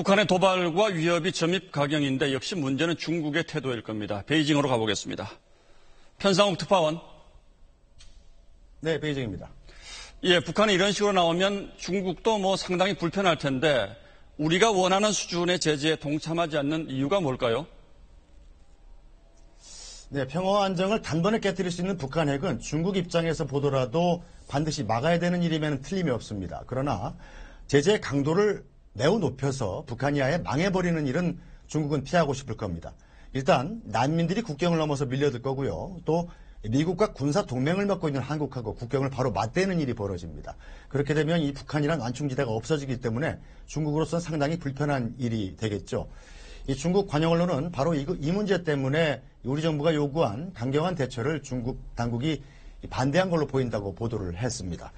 북한의 도발과 위협이 점입 가경인데 역시 문제는 중국의 태도일 겁니다. 베이징으로 가보겠습니다. 편상욱 특파원. 네, 베이징입니다. 예, 북한이 이런 식으로 나오면 중국도 상당히 불편할 텐데 우리가 원하는 수준의 제재에 동참하지 않는 이유가 뭘까요? 네, 평화와 안정을 단번에 깨뜨릴 수 있는 북한 핵은 중국 입장에서 보더라도 반드시 막아야 되는 일임에는 틀림이 없습니다. 그러나 제재의 강도를 매우 높여서 북한이 아예 망해버리는 일은 중국은 피하고 싶을 겁니다. 일단 난민들이 국경을 넘어서 밀려들 거고요. 또 미국과 군사 동맹을 맺고 있는 한국하고 국경을 바로 맞대는 일이 벌어집니다. 그렇게 되면 이 북한이란 완충지대가 없어지기 때문에 중국으로서는 상당히 불편한 일이 되겠죠. 이 중국 관영 언론은 바로 이 문제 때문에 우리 정부가 요구한 강경한 대처를 중국 당국이 반대한 걸로 보인다고 보도를 했습니다.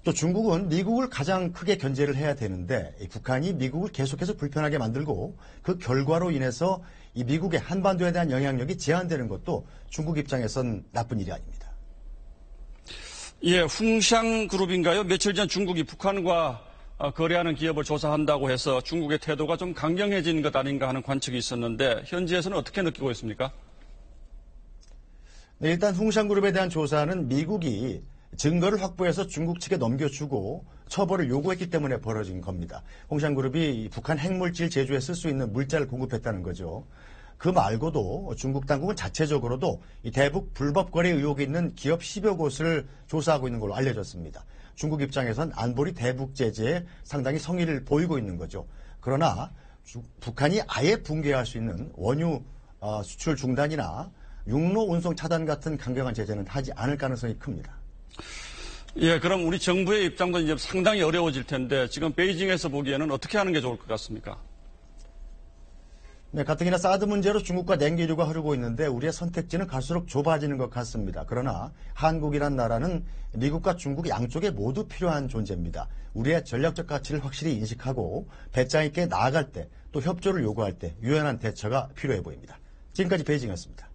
또 중국은 미국을 가장 크게 견제를 해야 되는데 북한이 미국을 계속해서 불편하게 만들고 그 결과로 인해서 이 미국의 한반도에 대한 영향력이 제한되는 것도 중국 입장에선 나쁜 일이 아닙니다. 예, 훅샹그룹인가요? 며칠 전 중국이 북한과 거래하는 기업을 조사한다고 해서 중국의 태도가 좀 강경해진 것 아닌가 하는 관측이 있었는데 현지에서는 어떻게 느끼고 있습니까? 네, 일단 훅샹그룹에 대한 조사는 미국이 증거를 확보해서 중국 측에 넘겨주고 처벌을 요구했기 때문에 벌어진 겁니다. 훅샹그룹이 북한 핵물질 제조에 쓸 수 있는 물자를 공급했다는 거죠. 그 말고도 중국 당국은 자체적으로도 이 대북 불법 거래 의혹이 있는 기업 10여 곳을 조사하고 있는 걸로 알려졌습니다. 중국 입장에선 안보리 대북 제재에 상당히 성의를 보이고 있는 거죠. 그러나 북한이 아예 붕괴할 수 있는 원유 수출 중단이나 육로 운송 차단 같은 강경한 제재는 하지 않을 가능성이 큽니다. 예, 그럼 우리 정부의 입장도 이제 상당히 어려워질 텐데 지금 베이징에서 보기에는 어떻게 하는 게 좋을 것 같습니까? 네, 가뜩이나 사드 문제로 중국과 냉기류가 흐르고 있는데 우리의 선택지는 갈수록 좁아지는 것 같습니다. 그러나 한국이란 나라는 미국과 중국 양쪽에 모두 필요한 존재입니다. 우리의 전략적 가치를 확실히 인식하고 배짱 있게 나아갈 때 또 협조를 요구할 때 유연한 대처가 필요해 보입니다. 지금까지 베이징이었습니다.